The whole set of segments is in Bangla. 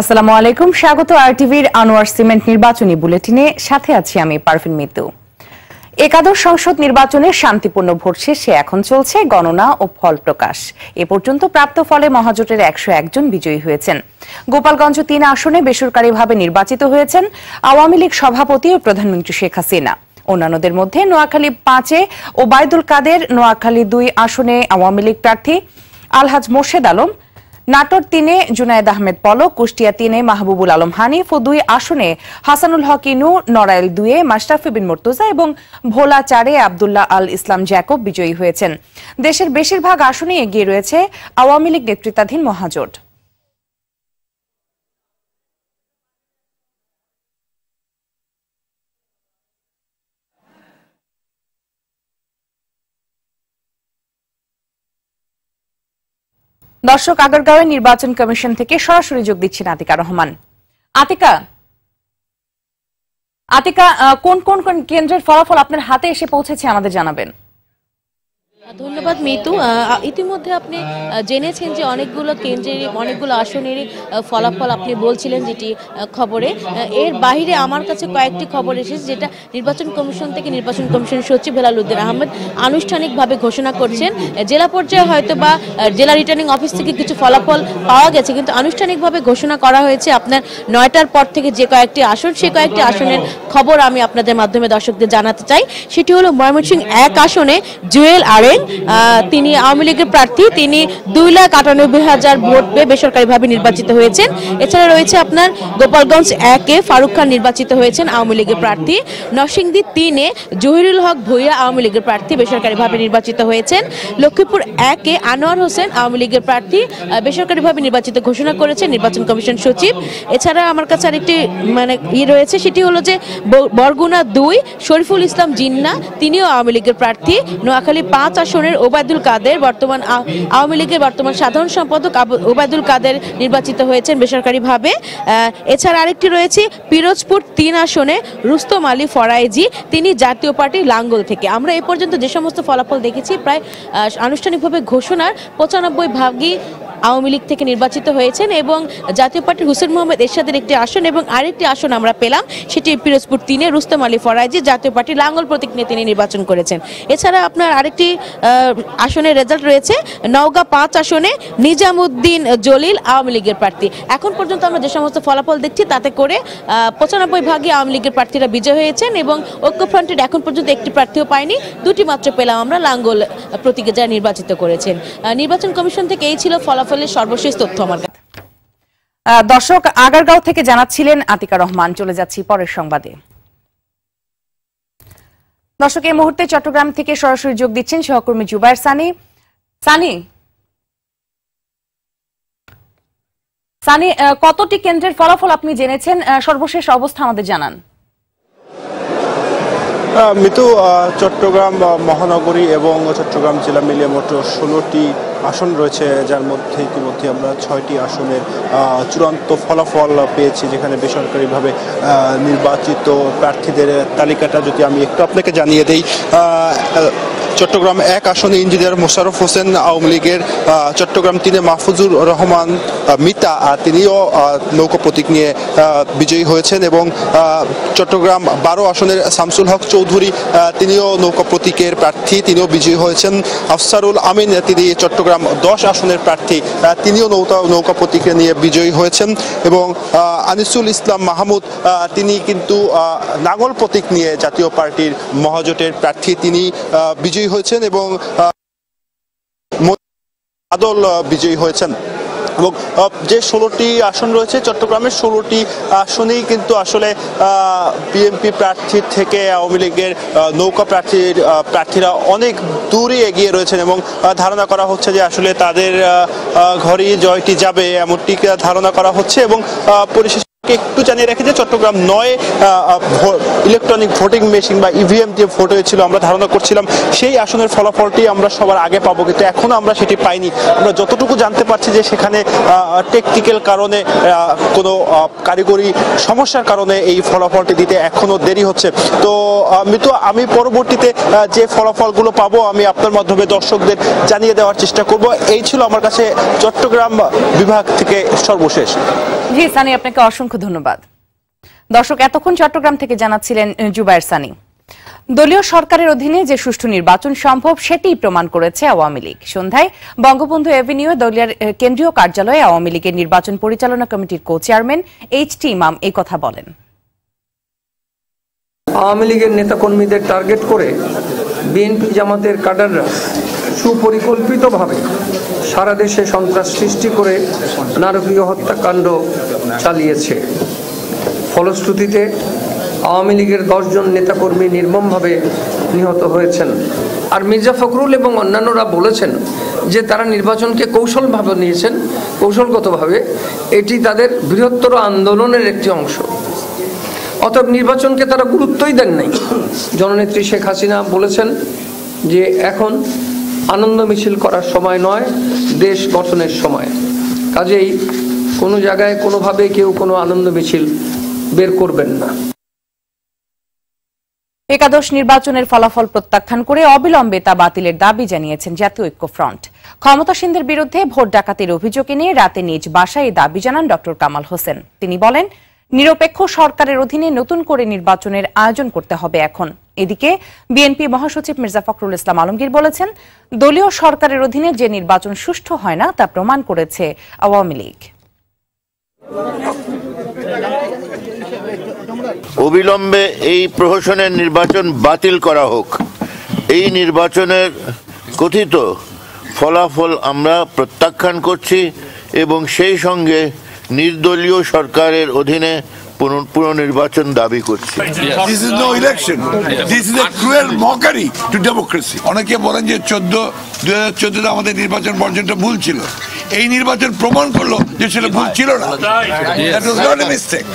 আসসালামু আলাইকুম, স্বাগত আরটিভির আনোয়ার সিমেন্ট নির্বাচনী বুলেটিনে। সাথে আছি আমি পারভিন মিতু। একাদশ সংসদ নির্বাচনে শান্তিপূর্ণ ভোট শেষে এখন চলছে গণনা ও ফল প্রকাশ। এ পর্যন্ত প্রাপ্ত ফলে মহাজোটের 101 জন বিজয়ী হয়েছেন। গোপালগঞ্জ 3 আসনে বেসরকারিভাবে নির্বাচিত হয়েছেন আওয়ামী লীগ সভাপতি ও প্রধানমন্ত্রী শেখ হাসিনা। অন্যান্যদের মধ্যে নোয়াখালী 5-এ ওবায়দুল কাদের, নোয়াখালী 2 আসনে আওয়ামী লীগ প্রার্থী আলহাজ মোর্শেদ আলম, নাটোর 3-এ জুনায়েদ আহমেদ পলক, কুষ্টিয়া 3-এ মাহবুবুল আলম হানিফ ও 2 আসনে হাসানুল হক ইনু, নড়াইল 2-এ মাশরাফি বিন মুর্তজা এবং ভোলা 4-এ আব্দুল্লাহ আল ইসলাম জ্যাকব বিজয়ী হয়েছেন। দেশের বেশিরভাগ আসনে এগিয়ে রয়েছে আওয়ামী লীগ নেতৃত্বাধীন মহাজোট। দর্শক, আগারগাঁওয়ের নির্বাচন কমিশন থেকে সরাসরি যোগ দিচ্ছেন আতিকা রহমান। আতিকা, কোন কোন কেন্দ্রের ফলাফল আপনার হাতে এসে পৌঁছেছে আমাদের জানাবেন। ধন্যবাদ মিতু। ইতিমধ্যে আপনি জেনেছেন যে অনেকগুলো কেন্দ্রের অনেকগুলো আসনেরই ফলাফল আপনি বলছিলেন যেটি খবরে। এর বাইরে আমার কাছে কয়েকটি খবর এসেছে যেটা নির্বাচন কমিশন থেকে নির্বাচন কমিশন সচিব হেলালুদ্দিন আহমেদ আনুষ্ঠানিকভাবে ঘোষণা করছেন। জেলা পর্যায়ে হয়তো বা জেলা রিটার্নিং অফিস থেকে কিছু ফলাফল পাওয়া গেছে, কিন্তু আনুষ্ঠানিকভাবে ঘোষণা করা হয়েছে আপনার 9টার পর থেকে যে কয়েকটি আসন, সেই কয়েকটি আসনের খবর আমি আপনাদের মাধ্যমে দর্শকদের জানাতে চাই। সেটি হলো ময়মনসিংহ 1 আসনে জুয়েল আরেং, তিনি আওয়ামী লীগের প্রার্থী, তিনি 2,98,000 ভোট পেয়ে বেসরকারিভাবে নির্বাচিত হয়েছেন। এছাড়া রয়েছে আপনার গোপালগঞ্জ 1-এ ফারুক খান নির্বাচিত হয়েছেন আওয়ামী লীগের প্রার্থী। নরসিংদী 3-এ জহিরুল হক ভূঁইয়া আওয়ামী লীগের প্রার্থী বেসরকারিভাবে নির্বাচিত হয়েছেন। লক্ষ্মীপুর 1-এ আনোয়ার হোসেন আওয়ামী লীগের প্রার্থী বেসরকারিভাবে নির্বাচিত ঘোষণা করেছেন নির্বাচন কমিশন সচিব। এছাড়া আমার কাছে আরেকটি রয়েছে, সেটি হলো যে বরগুনা 2 শরীফুল ইসলাম জিন্না, তিনিও আওয়ামী লীগের প্রার্থী। নোয়াখালী 5 আসনের ওবায়দুল কাদের, বর্তমান আওয়ামী লীগের বর্তমান সাধারণ সম্পাদক ওবায়দুল কাদের নির্বাচিত হয়েছেন বেসরকারিভাবে। এছাড়া আরেকটি রয়েছে পিরোজপুর 3 আসনে রুস্তম আলী ফরাইজি, তিনি জাতীয় পার্টি লাঙ্গল থেকে। আমরা এ পর্যন্ত যে সমস্ত ফলাফল দেখেছি, প্রায় আনুষ্ঠানিকভাবে ঘোষণার 95 ভাগই আওয়ামী লীগ থেকে নির্বাচিত হয়েছেন এবং জাতীয় পার্টির হুসেন মোহাম্মদ এরশাদের একটি আসন এবং আরেকটি আসন আমরা পেলাম, সেটি পিরোজপুর 3-এ রুস্তম আলী ফরাইজি জাতীয় পার্টি লাঙ্গল প্রতীক নিয়ে তিনি নির্বাচন করেছেন। এছাড়া আপনার আরেকটি আসনের রেজাল্ট রয়েছে নওগাঁ 5 আসনে নিজামুদ্দিন জলিল আওয়ামী লীগের প্রার্থী। এখন পর্যন্ত আমরা যে সমস্ত ফলাফল দেখছি তাতে করে 95 ভাগই আওয়ামী লীগের প্রার্থীরা বিজয় হয়েছেন এবং ঐক্যফ্রন্টের এখন পর্যন্ত একটি প্রার্থীও পায়নি, 2টি মাত্র পেলাম আমরা লাঙ্গল প্রতীকে যারা নির্বাচিত করেছেন। নির্বাচন কমিশন থেকে এই ছিল ফলাফলের সর্বশেষ তথ্য আমার কাছে। দর্শক, আগারগাঁও থেকে জানাচ্ছিলেন আতিকা রহমান। চলে যাচ্ছি পরের সংবাদে। দর্শক, এই মুহূর্তে চট্টগ্রাম থেকে সরাসরি যোগ দিচ্ছেন সহকর্মী জুবায়ের সানি। সানি, কতটি কেন্দ্রের ফলাফল আপনি জেনেছেন? সর্বশেষ অবস্থা আমাদের জানান। মিতু, চট্টগ্রাম মহানগরী এবং চট্টগ্রাম জেলা মিলিয়ে মোট 16টি আসন রয়েছে, যার মধ্যে ইতিমধ্যে আমরা 6টি আসনের চূড়ান্ত ফলাফল পেয়েছি, যেখানে বেসরকারিভাবে নির্বাচিত প্রার্থীদের তালিকাটা যদি আমি একটু আপনাকে জানিয়ে দেই। চট্টগ্রাম 1 আসনে ইঞ্জিনিয়ার মোশাররফ হোসেন আওয়ামী লীগের, চট্টগ্রাম 3-এ মাহফুজুর রহমান মিতা, তিনিও নৌকা প্রতীক নিয়ে বিজয়ী হয়েছেন এবং চট্টগ্রাম 12 আসনের শামসুল হক চৌধুরী, তিনিও নৌকা প্রতীকের প্রার্থী, তিনিও বিজয়ী হয়েছেন। আফসারুল আমিন, তিনি চট্টগ্রাম 10 আসনের প্রার্থী, তিনিও নৌকা প্রতীকে নিয়ে বিজয়ী হয়েছেন এবং আনিসুল ইসলাম মাহমুদ, তিনি কিন্তু নাঙ্গল প্রতীক নিয়ে জাতীয় পার্টির মহাজোটের প্রার্থী, তিনি বিজয়ী হয়েছেন এবং আদল বিজয়ী হয়েছেন। এবং যে 16টি আসন রয়েছে চট্টগ্রামের 16টি আসনেই কিন্তু আসলে বিএনপি প্রার্থীর থেকে আওয়ামী লীগের নৌকা প্রার্থীরা অনেক দূরই এগিয়ে রয়েছেন এবং ধারণা করা হচ্ছে যে আসলে তাদের ঘরেই জয়টি যাবে, এমনটি ধারণা করা হচ্ছে। এবং পরিশেষে একটু জানিয়ে রাখি যে চট্টগ্রাম 9 ইলেকট্রনিক ভোটিং মেশিন বা ইভিএম দিয়ে ভোট হয়েছিল, আমরা ধারণা করছিলাম সেই আসনের ফলাফলটি আমরা সবার আগে পাবো, কিন্তু এখনো আমরা সেটি পাইনি। আমরা যতটুকু জানতে পারছি যে সেখানে টেকনিক্যাল কারণে, কোনো কারিগরি সমস্যার কারণে এই ফলাফলটি দিতে এখনো দেরি হচ্ছে। তো আমি পরবর্তীতে যে ফলাফলগুলো পাবো আমি আপনার মাধ্যমে দর্শকদের জানিয়ে দেওয়ার চেষ্টা করব। এই ছিল আমার কাছে চট্টগ্রাম বিভাগ থেকে সর্বশেষ। জি সানি, আপনাকে অসংখ্য ধন্যবাদ। দর্শক, এতক্ষণ চট্টগ্রাম থেকে জানাচ্ছিলেন জুবায়ের সানি। দলীয় সরকারের অধীনে যে সুষ্ঠু নির্বাচন সম্ভব সেটিই প্রমাণ করেছে আওয়ামী লীগ। সন্ধ্যায় বঙ্গবন্ধু এভিনিউ দলীয় কেন্দ্রীয় কার্যালয়ে আওয়ামী লীগের নির্বাচন পরিচালনা কমিটির কো চেয়ারম্যান এইচ.টি. ইমাম এই কথা বলেন। আওয়ামী লীগের নেতাকর্মীদের টার্গেট করে বিএনপি জামাতের ক্যাডাররা সুপরিকল্পিতভাবে সারা দেশে সন্ত্রাস সৃষ্টি করে নারকীয় হত্যাকাণ্ড চালিয়েছে। ফলশ্রুতিতে আওয়ামী লীগের 10 জন নেতাকর্মী নির্মমভাবে নিহত হয়েছেন। আর মির্জা ফখরুল এবং অন্যান্যরা বলেছেন যে তারা নির্বাচনকে কৌশলভাবে নিয়েছেন, কৌশলগতভাবে। এটি তাদের বৃহত্তর আন্দোলনের একটি অংশ। অতএব নির্বাচনকে তারা গুরুত্বই দেন নাই। জননেত্রী শেখ হাসিনা বলেছেন যে এখন আনন্দ মিছিল করার সময় নয়, দেশ গঠনের সময়। কাজেই কোনো জায়গায় কোনোভাবে কেউ কোনো আনন্দ মিছিল বের করবেন না। একাদশ নির্বাচনের ফলাফল প্রত্যাখ্যান করে অবিলম্বে তা বাতিলের দাবি জানিয়েছেন জাতীয় ঐক্যফ্রন্ট। ক্ষমতাসীনদের বিরুদ্ধে ভোট ডাকাতির অভিযোগ এনে রাতে নিজ বাসায় দাবি জানান ডক্টর কামাল হোসেন। তিনি বলেন, নিরপেক্ষ সরকারের অধীনে নতুন করে নির্বাচনের আয়োজন করতে হবে এখন। এদিকে বিএনপি মহাসচিব মির্জা ফখরুল ইসলাম আলমগীর বলেছেন, দলীয় সরকারের অধীনে যে নির্বাচন সুষ্ঠু হয় না তা প্রমাণ করেছে আওয়ামী লীগ। অবিলম্বে এই প্রহসনের নির্বাচন বাতিল করা হোক। এই নির্বাচনের কথিত ফলাফল আমরা প্রত্যাখ্যান করছি এবং সেই সঙ্গে নির্দলীয় সরকারের অধীনে পুনর্নির্বাচন দাবি করছি। This is no election. This is a cruel mockery to democracy. অনেকে বলেন যে 2014 আমাদের নির্বাচন বর্জনটা ভুল ছিল। এই নির্বাচন প্রমাণ করলো যে সেটা ভুল ছিল না। That was not a mistake.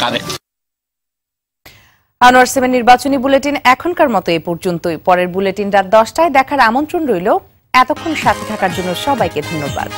Anwar সিমের নির্বাচনী বুলেটিন এখনকার মতো এই পর্যন্তই। পরের বুলেটিন রাত 10টায় দেখার আমন্ত্রণ রইল। এতক্ষণ সাথে থাকার জন্য সবাইকে ধন্যবাদ।